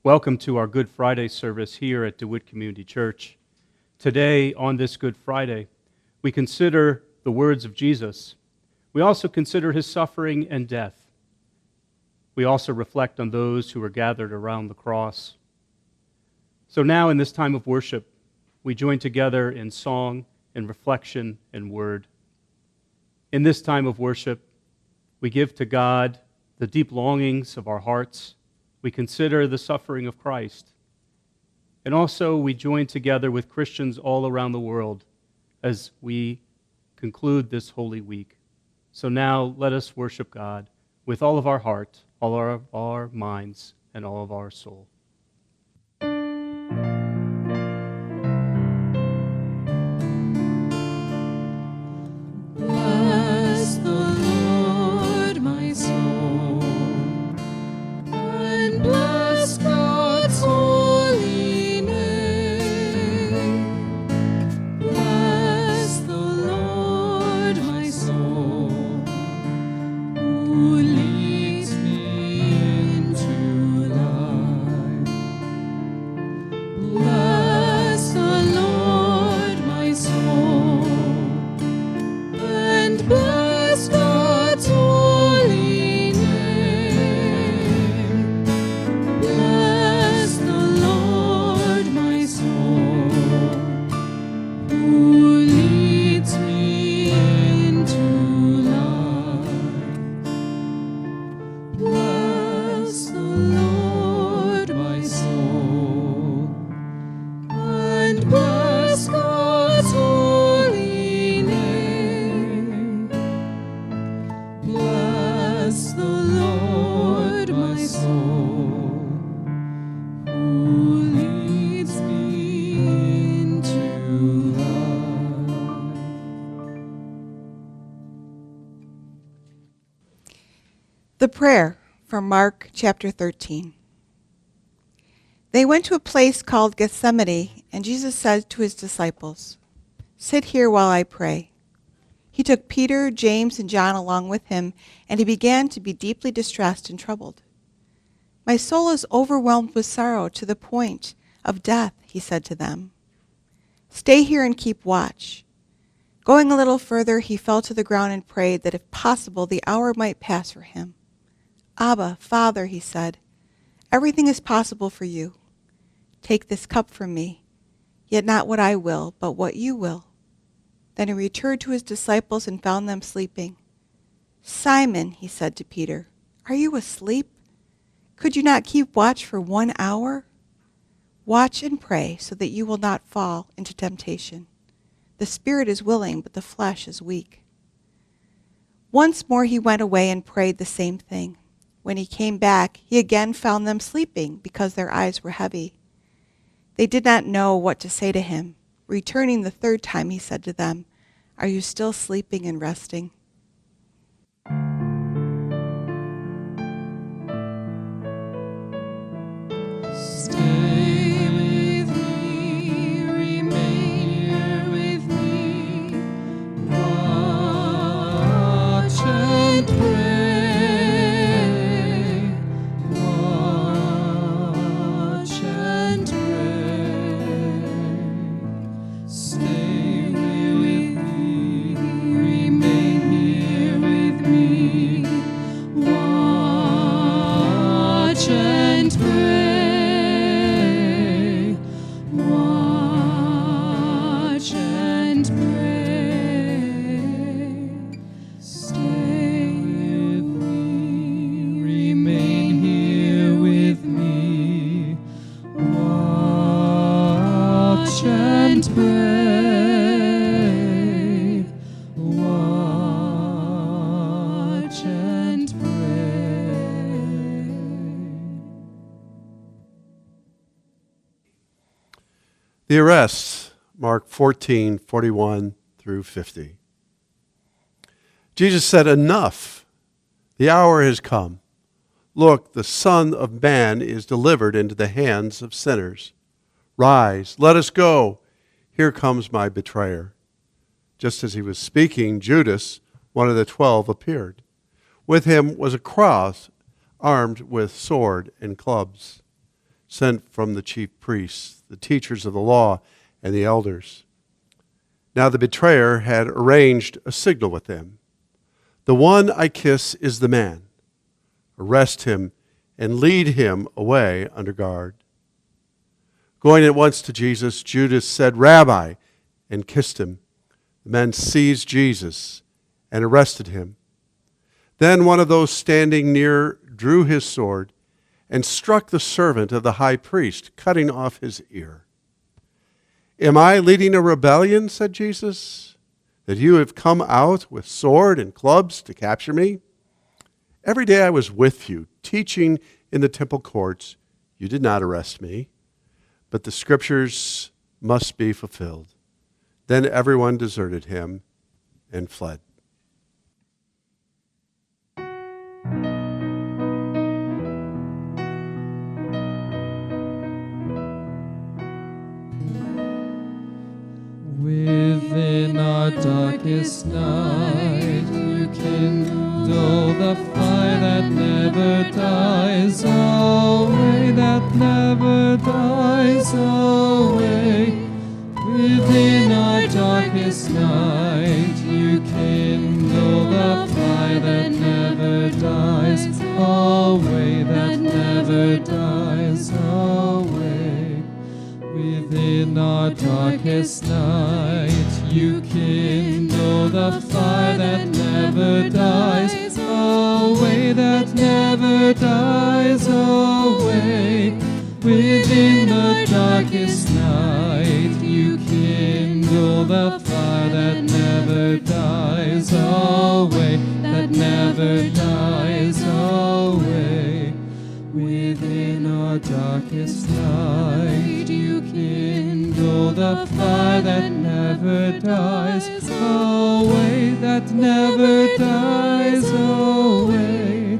Welcome to our Good Friday service here at DeWitt Community Church. Today, on this Good Friday, we consider the words of Jesus. We also consider his suffering and death. We also reflect on those who were gathered around the cross. So now, in this time of worship, we join together in song and reflection and word. In this time of worship, we give to God the deep longings of our hearts. We consider the suffering of Christ. And also we join together with Christians all around the world as we conclude this Holy Week. So now let us worship God with all of our heart, all of our minds, and all of our soul. Bless the Lord, my soul, and bless God's holy name. Bless the Lord, my soul, who leads me into life. Bless the Lord, my soul, and bless God's holy name. Bless the Lord, my soul, who leads me into life. Bless the Lord, my soul, and bless God's holy name. Bless the Lord, my soul, who leads me into life. The prayer from Mark chapter 13. They went to a place called Gethsemane, and Jesus said to his disciples, "Sit here while I pray." He took Peter, James, and John along with him, and he began to be deeply distressed and troubled. "My soul is overwhelmed with sorrow to the point of death," he said to them. "Stay here and keep watch." Going a little further, he fell to the ground and prayed that if possible the hour might pass for him. "Abba, Father," he said, "everything is possible for you. Take this cup from me, yet not what I will, but what you will." Then he returned to his disciples and found them sleeping. "Simon," he said to Peter, "are you asleep? Could you not keep watch for 1 hour? Watch and pray so that you will not fall into temptation. The spirit is willing, but the flesh is weak." Once more he went away and prayed the same thing. When he came back, he again found them sleeping because their eyes were heavy. They did not know what to say to him. Returning the third time, he said to them, "Are you still sleeping and resting?" Stay with me, remain here with me, watch and pray, watch and pray. Stay with me, remain here with me, watch and pray. Watch and pray. Stay with me, remain here with me. Watch and pray. Watch and pray. The arrests, Mark 14:41 through 50. Jesus said, "Enough. The hour has come. Look, the Son of Man is delivered into the hands of sinners. Rise, let us go. Here comes my betrayer." Just as he was speaking, Judas, one of the 12, appeared. With him was a crowd armed with sword and clubs. sent from the chief priests, the teachers of the law, and the elders. Now the betrayer had arranged a signal with them. "The one I kiss is the man. Arrest him and lead him away under guard." Going at once to Jesus, Judas said, "Rabbi," and kissed him. The men seized Jesus and arrested him. Then one of those standing near drew his sword and struck the servant of the high priest, cutting off his ear. "Am I leading a rebellion," said Jesus, "that you have come out with sword and clubs to capture me? Every day I was with you, teaching in the temple courts. You did not arrest me, but the scriptures must be fulfilled." Then everyone deserted him and fled. Within our darkest night, you kindle the fire that never dies away, that never dies away. Within our darkest night, you kindle the fire that never dies away, that never dies away. Within our darkest night, you kindle the fire that never dies away, that never dies away. Within the darkest night, you kindle the fire that never dies away, that never dies away. Within our darkest night, you kindle the fire that never dies away, that never dies away.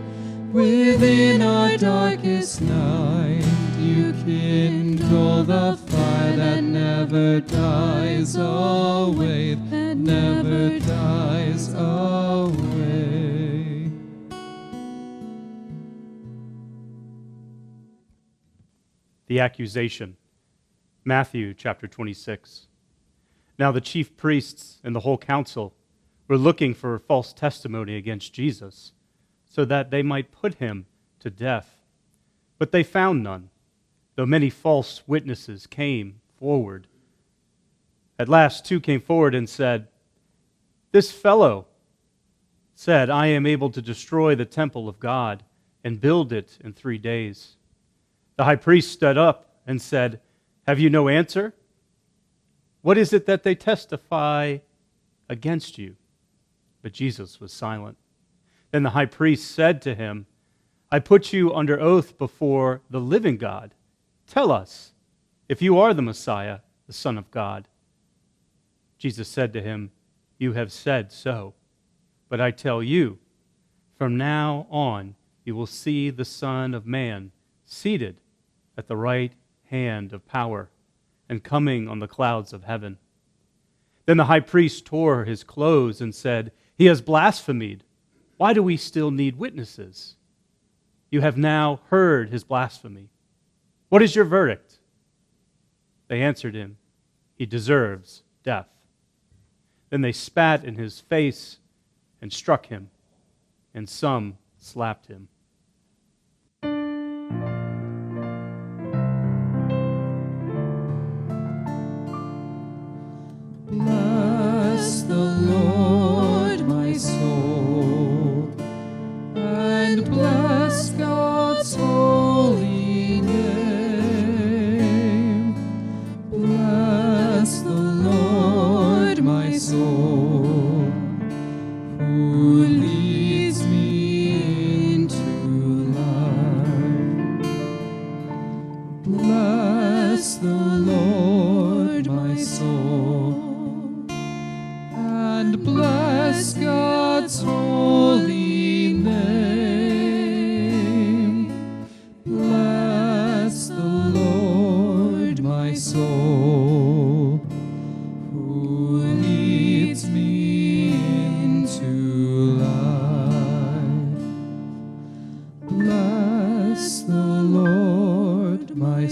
Within our darkest night, you kindle the fire that never dies away, that never dies away. The accusation. Matthew chapter 26. Now the chief priests and the whole council were looking for false testimony against Jesus, so that they might put him to death. But they found none, though many false witnesses came forward. At last 2 came forward and said, "This fellow said, 'I am able to destroy the temple of God and build it in 3 days.' The high priest stood up and said, 'Have you no answer? What is it that they testify against you?' But Jesus was silent. Then the high priest said to him, 'I put you under oath before the living God. Tell us if you are the Messiah, the Son of God.' Jesus said to him, 'You have said so. But I tell you, from now on you will see the Son of Man seated at the right hand of power and coming on the clouds of heaven.' Then the high priest tore his clothes and said, 'He has blasphemed. Why do we still need witnesses? You have now heard his blasphemy. What is your verdict?' They answered him, 'He deserves death.' Then they spat in his face and struck him, and some slapped him. Bless the Lord, my soul, and bless God's holy name. Bless the Lord, my soul, who leads me into life. Bless the Lord, my soul, and bless God's holy name. Bless the Lord, my soul, who leads me into life. Bless the Lord, my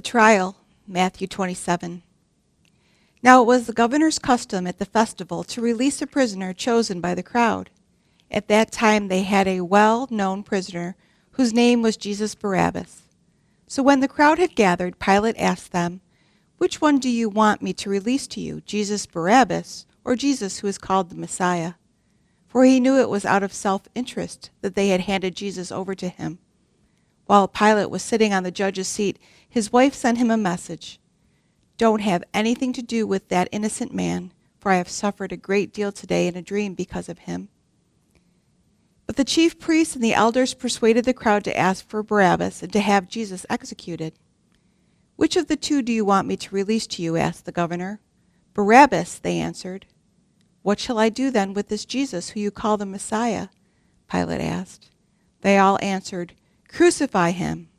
trial, Matthew 27. Now it was the governor's custom at the festival to release a prisoner chosen by the crowd. At that time they had a well-known prisoner whose name was Jesus Barabbas. So when the crowd had gathered, Pilate asked them, "Which one do you want me to release to you, Jesus Barabbas or Jesus who is called the Messiah?" For he knew it was out of self-interest that they had handed Jesus over to him. While Pilate was sitting on the judge's seat, his wife sent him a message. "Don't have anything to do with that innocent man, for I have suffered a great deal today in a dream because of him." But the chief priests and the elders persuaded the crowd to ask for Barabbas and to have Jesus executed. "Which of the two do you want me to release to you?" asked the governor. "Barabbas," they answered. "What shall I do then with this Jesus who you call the Messiah?" Pilate asked. They all answered, "Crucify him."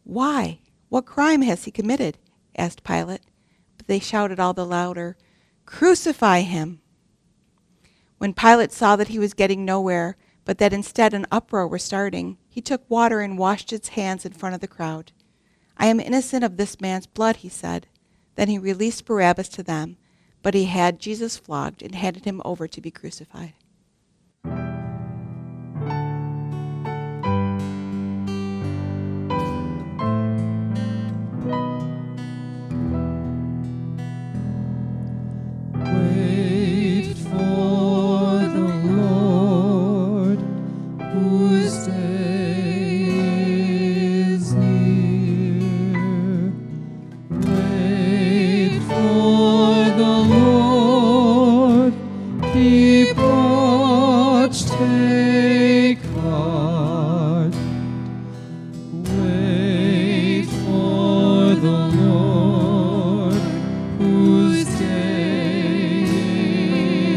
"Why? What crime has he committed?" asked Pilate. But they shouted all the louder, "Crucify him!" When Pilate saw that he was getting nowhere, but that instead an uproar was starting, he took water and washed his hands in front of the crowd. "I am innocent of this man's blood," he said. Then he released Barabbas to them, but he had Jesus flogged and handed him over to be crucified. Wait for the Lord, whose day is near. Wait for the Lord, keep watch, take heart. Wait for the Lord, whose day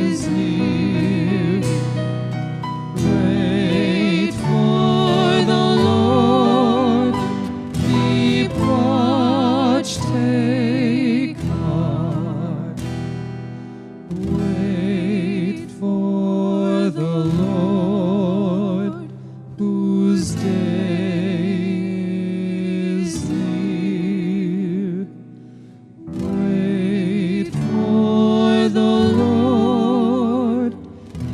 is near. Wait for the Lord, keep watch, take heart. Wait for the Lord, whose day is near. Wait for the Lord,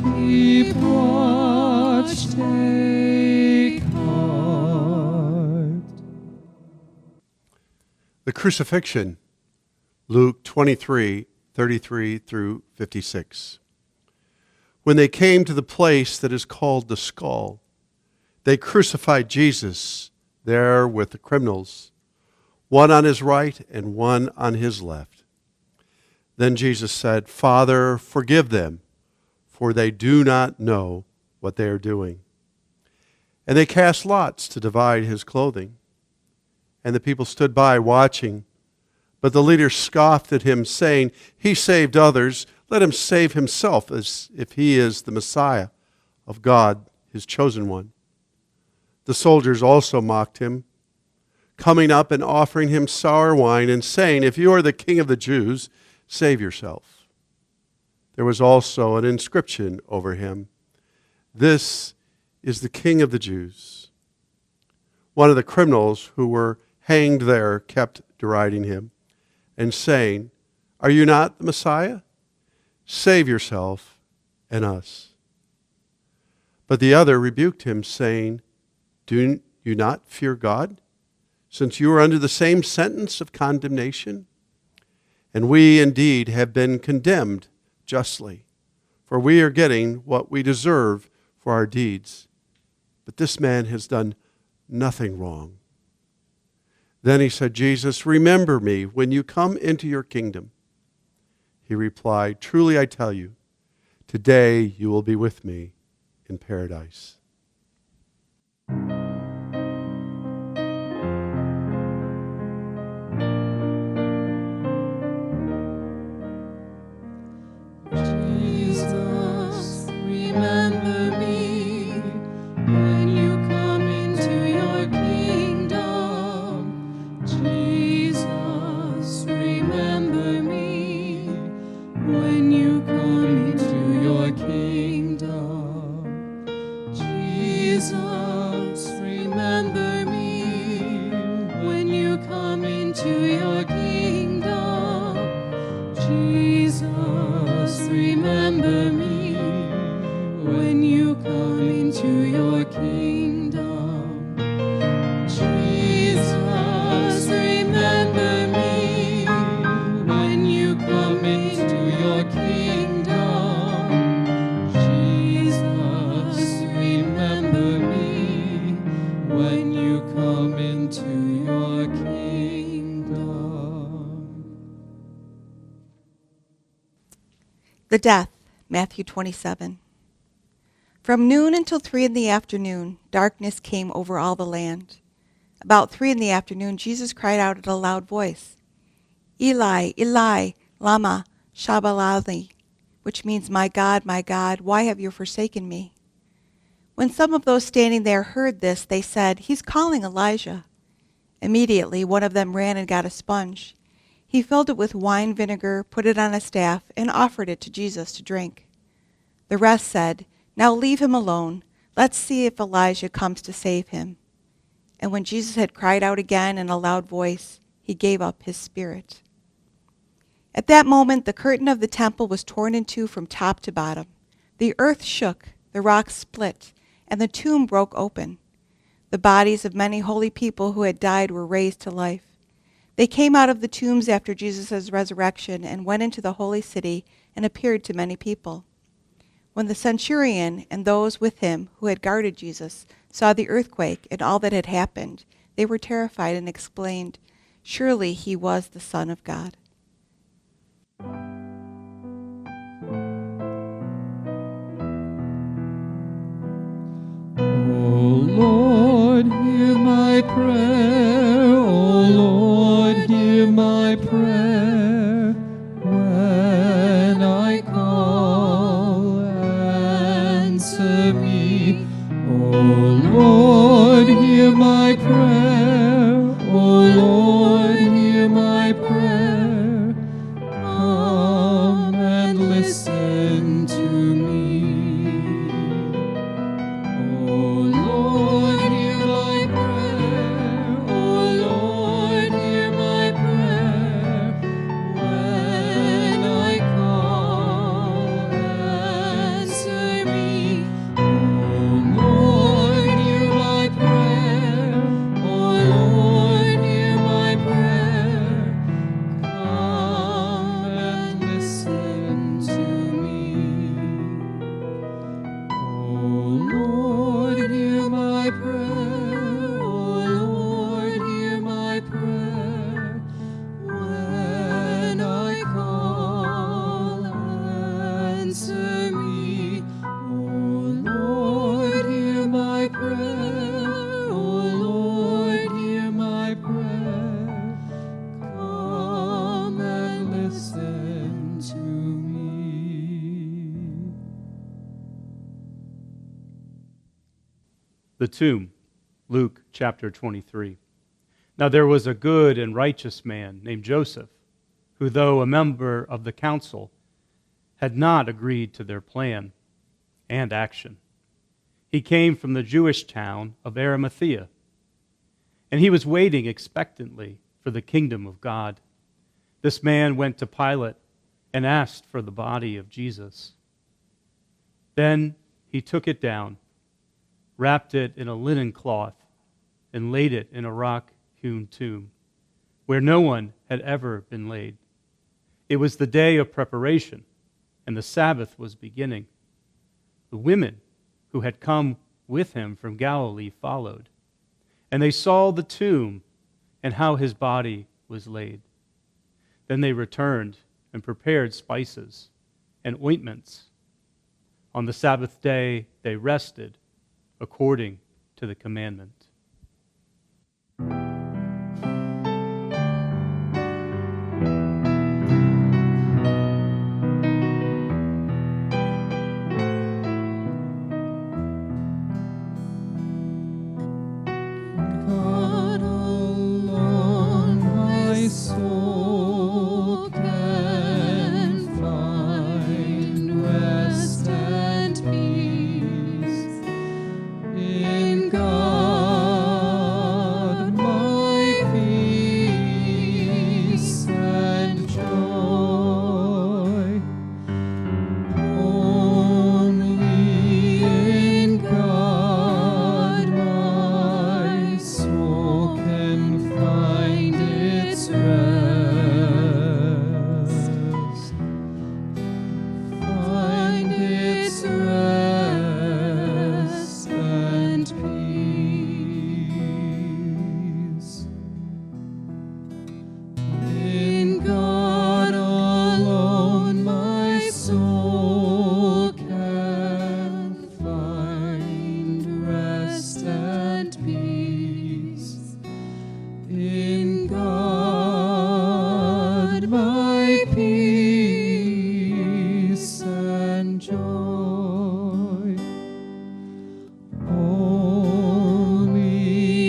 keep watch, take heart. The crucifixion, Luke 23:33 through 56. When they came to the place that is called the Skull, they crucified Jesus there with the criminals, one on his right and one on his left. Then Jesus said, "Father, forgive them, for they do not know what they are doing." And they cast lots to divide his clothing. And the people stood by watching. But the leaders scoffed at him, saying, "He saved others. Let him save himself, as if he is the Messiah of God, his chosen one." The soldiers also mocked him, coming up and offering him sour wine and saying, "If you are the king of the Jews, save yourself." There was also an inscription over him, "This is the King of the Jews." One of the criminals who were hanged there kept deriding him and saying, "Are you not the Messiah? Save yourself and us." But the other rebuked him, saying, "Do you not fear God, since you are under the same sentence of condemnation? And we indeed have been condemned justly, for we are getting what we deserve for our deeds. But this man has done nothing wrong." Then he said, "Jesus, remember me when you come into your kingdom." He replied, "Truly I tell you, today you will be with me in paradise." Jesus, remember me when you come into your kingdom. Jesus, remember me when you come into your kingdom. Jesus, into your kingdom. Jesus, remember me when you come into your kingdom. Jesus, remember me when you come into your kingdom. The death, Matthew 27. From noon until 3 in the afternoon, darkness came over all the land. About 3 in the afternoon, Jesus cried out at a loud voice, Eli, Eli, lama sabachthani, which means, my God, why have you forsaken me? When some of those standing there heard this, they said, he's calling Elijah. Immediately, one of them ran and got a sponge. He filled it with wine vinegar, put it on a staff, and offered it to Jesus to drink. The rest said, now leave him alone. Let's see if Elijah comes to save him. And when Jesus had cried out again in a loud voice, he gave up his spirit. At that moment, the curtain of the temple was torn in two from top to bottom. The earth shook, the rocks split, and the tomb broke open. The bodies of many holy people who had died were raised to life. They came out of the tombs after Jesus' resurrection and went into the holy city and appeared to many people. When the centurion and those with him who had guarded Jesus saw the earthquake and all that had happened, they were terrified and exclaimed, surely he was the Son of God. O Lord, hear my prayer. O Lord, hear my prayer. When I call, answer me. O Lord, hear my prayer. O Lord, hear my prayer. Come and listen to me. O Lord, hear my prayer. O Lord, hear my prayer. When I call, answer me. O Lord, hear my prayer. O Lord, hear my prayer. Come and listen to me. O Lord, hear my prayer. O Lord, hear my prayer. When I call, answer me. O Lord, hear my prayer. O Lord, hear my prayer. Come and listen to me. The tomb, Luke chapter 23. Now there was a good and righteous man named Joseph, who, though a member of the council, had not agreed to their plan and action. He came from the Jewish town of Arimathea, and he was waiting expectantly for the kingdom of God. This man went to Pilate and asked for the body of Jesus. Then he took it down, wrapped it in a linen cloth, and laid it in a rock-hewn tomb, where no one had ever been laid. It was the day of preparation, and the Sabbath was beginning. The women who had come with him from Galilee followed, and they saw the tomb and how his body was laid. Then they returned and prepared spices and ointments. On the Sabbath day they rested according to the commandment. God alone my soul can find rest and peace. In God joy. Only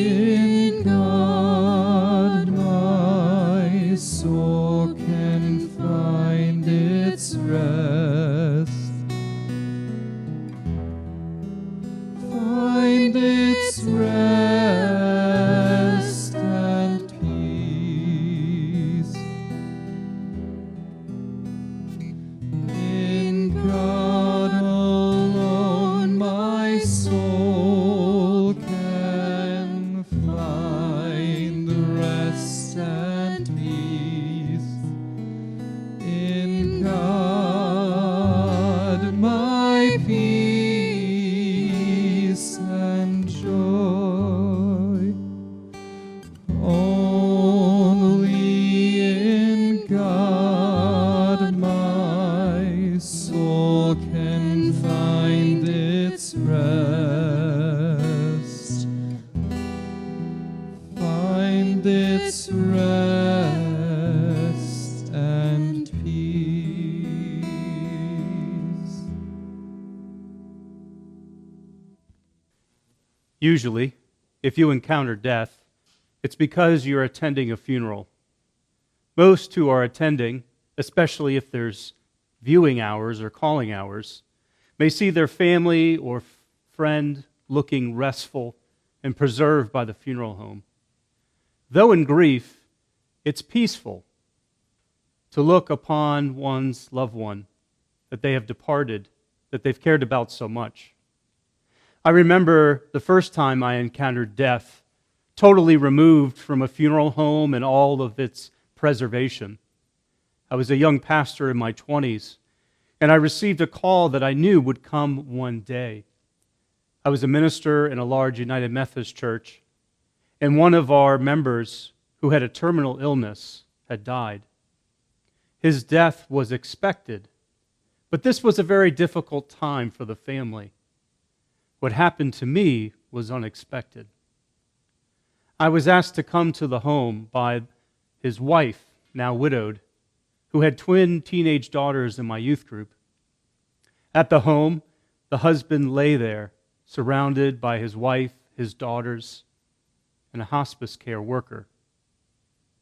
in God my soul can find its rest. Find its rest and peace in God alone. My soul can find rest and peace in God, my peace and joy. Only in God my soul can find its rest. Find its rest and peace. Usually, if you encounter death, it's because you're attending a funeral. Most who are attending, especially if there's viewing hours or calling hours, may see their family or friend looking restful and preserved by the funeral home. Though in grief, it's peaceful to look upon one's loved one that they have departed, that they've cared about so much. I remember the first time I encountered death, totally removed from a funeral home and all of its preservation. I was a young pastor in my 20s, and I received a call that I knew would come one day. I was a minister in a large United Methodist church, and one of our members who had a terminal illness had died. His death was expected, but this was a very difficult time for the family. What happened to me was unexpected. I was asked to come to the home by his wife, now widowed, who had twin teenage daughters in my youth group. At the home, the husband lay there, surrounded by his wife, his daughters, and a hospice care worker.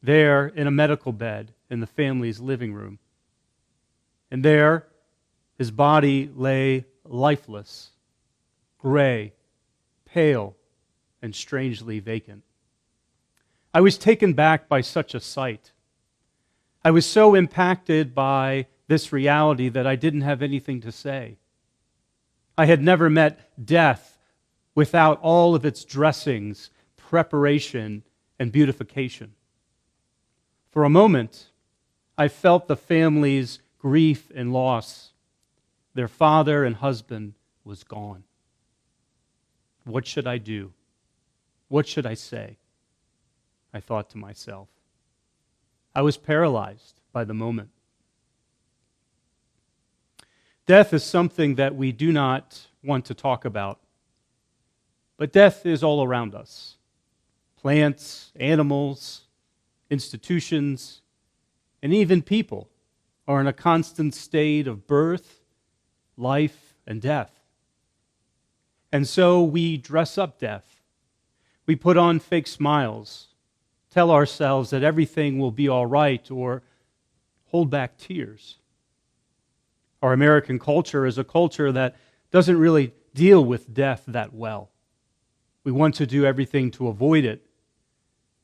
There, in a medical bed in the family's living room. And there, his body lay lifeless, gray, pale, and strangely vacant. I was taken back by such a sight. I was so impacted by this reality that I didn't have anything to say. I had never met death without all of its dressings, preparation, and beautification. For a moment, I felt the family's grief and loss. Their father and husband was gone. What should I do? What should I say? I thought to myself. I was paralyzed by the moment. Death is something that we do not want to talk about, but death is all around us. Plants, animals, institutions, and even people are in a constant state of birth, life, and death. And so we dress up death. We put on fake smiles, tell ourselves that everything will be all right, or hold back tears. Our American culture is a culture that doesn't really deal with death that well. We want to do everything to avoid it.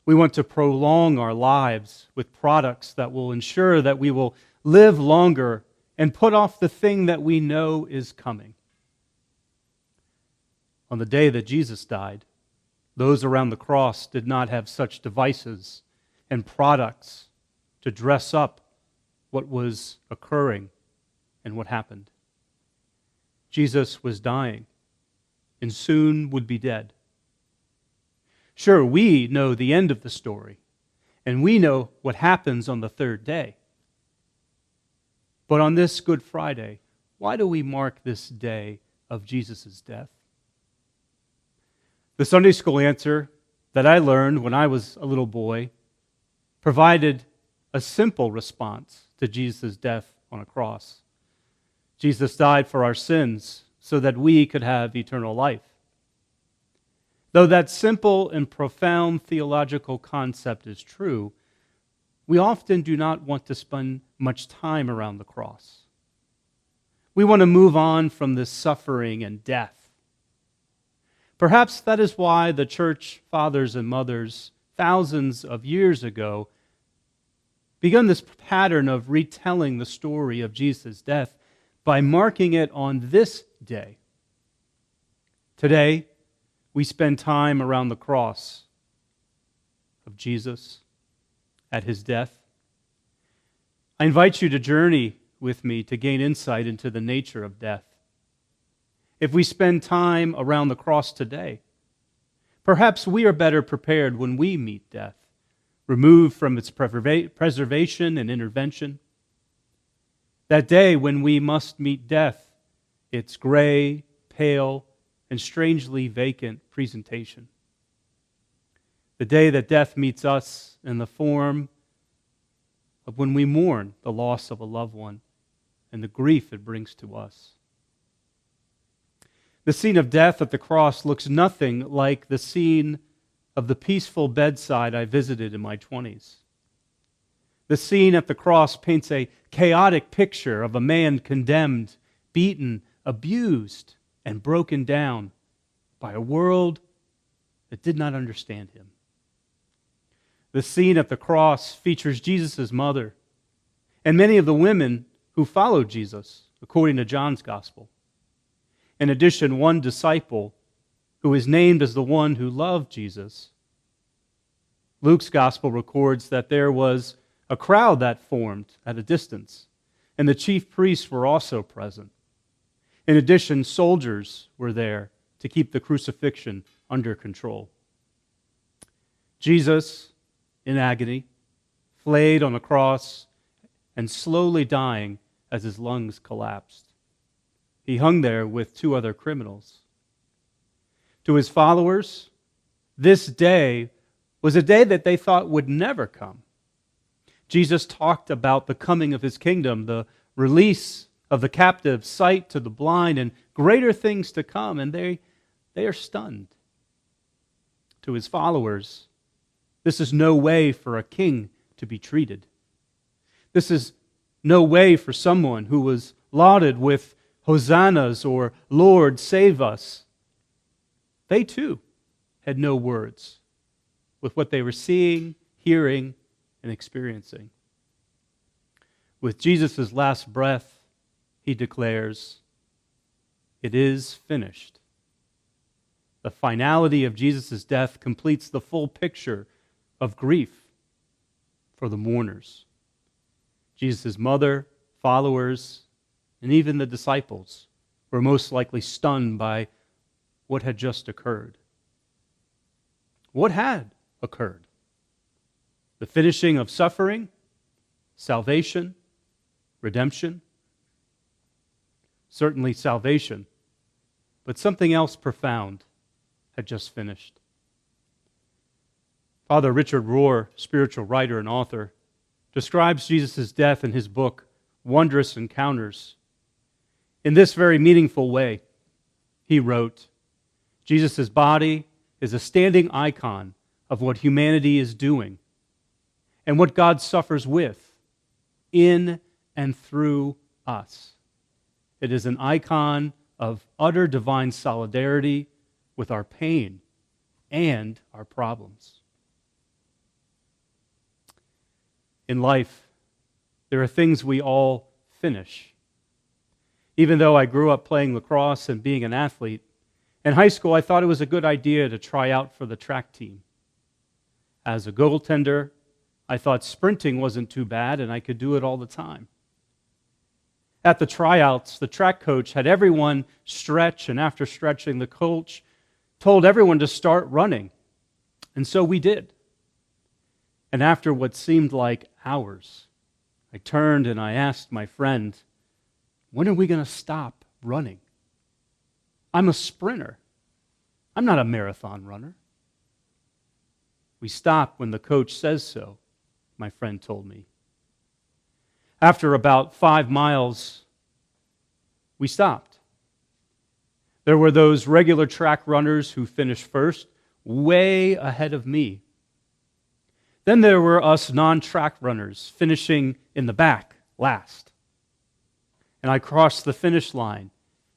We want to prolong our lives with products that will ensure that we will live longer and put off the thing that we know is coming. On the day that Jesus died, those around the cross did not have such devices and products to dress up what was occurring and what happened. Jesus was dying and soon would be dead. Sure, we know the end of the story, and we know what happens on the third day. But on this Good Friday, why do we mark this day of Jesus' death? The Sunday school answer that I learned when I was a little boy provided a simple response to Jesus' death on a cross. Jesus died for our sins so that we could have eternal life. Though that simple and profound theological concept is true, we often do not want to spend much time around the cross. We want to move on from this suffering and death. Perhaps that is why the church fathers and mothers thousands of years ago begun this pattern of retelling the story of Jesus' death by marking it on this day. Today, we spend time around the cross of Jesus at his death. I invite you to journey with me to gain insight into the nature of death. If we spend time around the cross today, perhaps we are better prepared when we meet death, removed from its preservation and intervention. That day when we must meet death, its gray, pale, and strangely vacant presentation. The day that death meets us in the form of when we mourn the loss of a loved one and the grief it brings to us. The scene of death at the cross looks nothing like the scene of the peaceful bedside I visited in my 20s. The scene at the cross paints a chaotic picture of a man condemned, beaten, abused, and broken down by a world that did not understand him. The scene at the cross features Jesus' mother and many of the women who followed Jesus, according to John's Gospel. In addition, one disciple who is named as the one who loved Jesus. Luke's Gospel records that there was a crowd that formed at a distance, and the chief priests were also present. In addition, soldiers were there to keep the crucifixion under control. Jesus, in agony, flayed on a cross and slowly dying as his lungs collapsed. He hung there with two other criminals. To his followers, this day was a day that they thought would never come. Jesus talked about the coming of his kingdom, the release of the captive, sight to the blind, and greater things to come, and they are stunned. To his followers, this is no way for a king to be treated. This is no way for someone who was lauded with hosannas or Lord, save us. They too had no words with what they were seeing, hearing, and experiencing. With Jesus' last breath, he declares, "It is finished." The finality of Jesus' death completes the full picture of grief for the mourners. Jesus' mother, followers, and even the disciples were most likely stunned by what had just occurred. What had occurred? The finishing of suffering, salvation, redemption. Certainly salvation, but something else profound had just finished. Father Richard Rohr, spiritual writer and author, describes Jesus' death in his book, Wondrous Encounters. In this very meaningful way, he wrote, Jesus' body is a standing icon of what humanity is doing and what God suffers with, in and through us. It is an icon of utter divine solidarity with our pain and our problems. In life, there are things we all finish. Even though I grew up playing lacrosse and being an athlete, in high school I thought it was a good idea to try out for the track team. As a goaltender, I thought sprinting wasn't too bad and I could do it all the time. At the tryouts, the track coach had everyone stretch, and after stretching, the coach told everyone to start running. And so we did. And after what seemed like hours, I turned and I asked my friend, when are we going to stop running? I'm a sprinter. I'm not a marathon runner. We stop when the coach says so, my friend told me. After about 5 miles, we stopped. There were those regular track runners who finished first, way ahead of me. Then there were us non-track runners finishing in the back, last. And I crossed the finish line,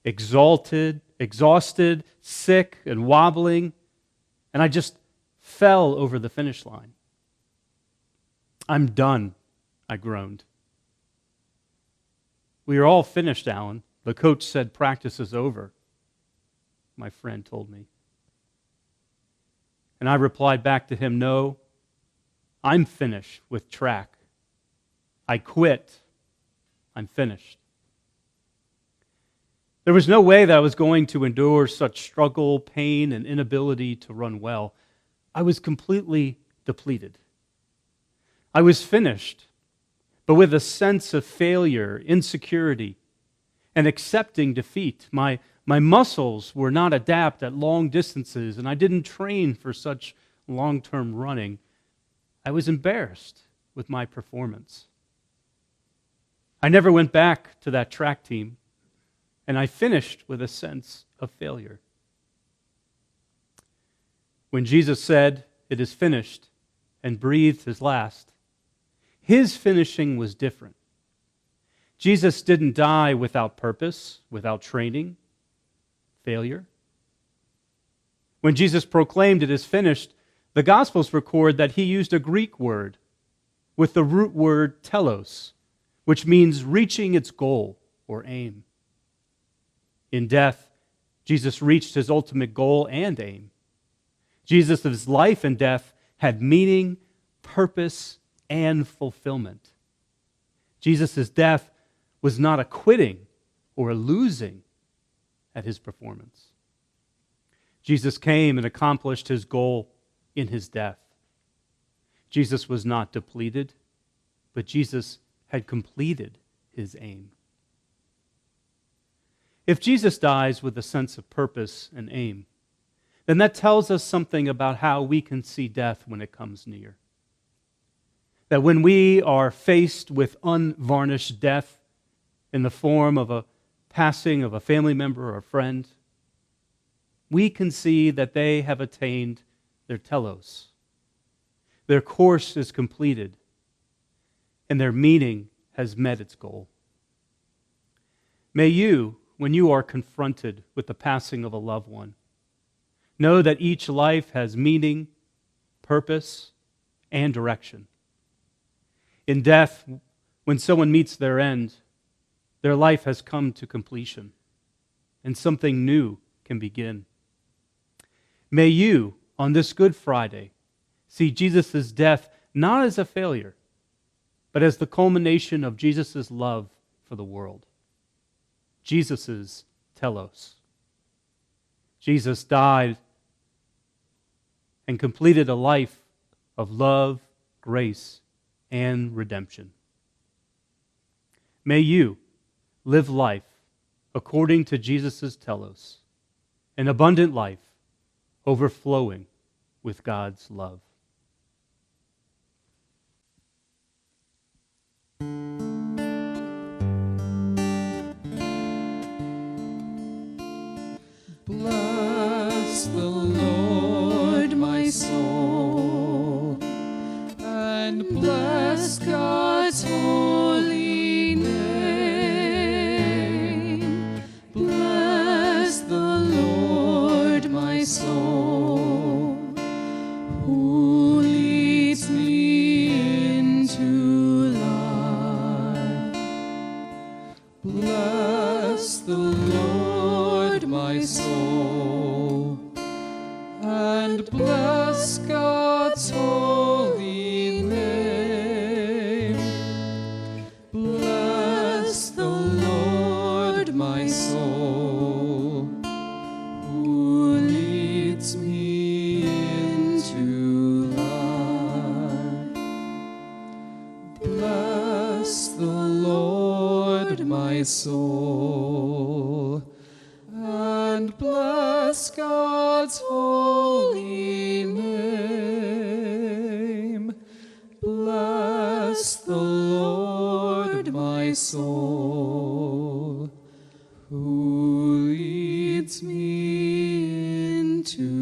exhausted, sick, and wobbling, and I just fell over the finish line. "I'm done," I groaned. "We are all finished, Alan. The coach said practice is over," my friend told me. And I replied back to him, "No, I'm finished with track. I quit. I'm finished." There was no way that I was going to endure such struggle, pain, and inability to run well. I was completely depleted. I was finished, but with a sense of failure, insecurity, and accepting defeat. My muscles were not adapt at long distances, and I didn't train for such long-term running. I was embarrassed with my performance. I never went back to that track team, and I finished with a sense of failure. When Jesus said, "It is finished," and breathed his last, his finishing was different. Jesus didn't die without purpose, without training, failure. When Jesus proclaimed "it is finished," the Gospels record that he used a Greek word with the root word telos, which means reaching its goal or aim. In death, Jesus reached his ultimate goal and aim. Jesus' life and death had meaning, purpose, and fulfillment. Jesus' death was not a quitting or a losing at his performance. Jesus came and accomplished his goal in his death. Jesus was not depleted, but Jesus had completed his aim. If Jesus dies with a sense of purpose and aim, then that tells us something about how we can see death when it comes near. That when we are faced with unvarnished death in the form of a passing of a family member or a friend, we can see that they have attained their telos. Their course is completed, and their meaning has met its goal. May you, when you are confronted with the passing of a loved one, know that each life has meaning, purpose, and direction. In death, when someone meets their end, their life has come to completion, and something new can begin. May you, on this Good Friday, see Jesus' death not as a failure, but as the culmination of Jesus' love for the world. Jesus' telos. Jesus died and completed a life of love, grace, and redemption. May you live life according to Jesus' telos, an abundant life overflowing with God's love. Bless the Lord, my soul, and bless God's holy name. Bless the Lord, my soul, who leads me into life. Bless the Lord, my soul, and bless God's holy name. Bless the Lord, my soul, who leads me into life. Bless the Lord, my soul, and bless God's holy name. Bless the Lord, my soul, to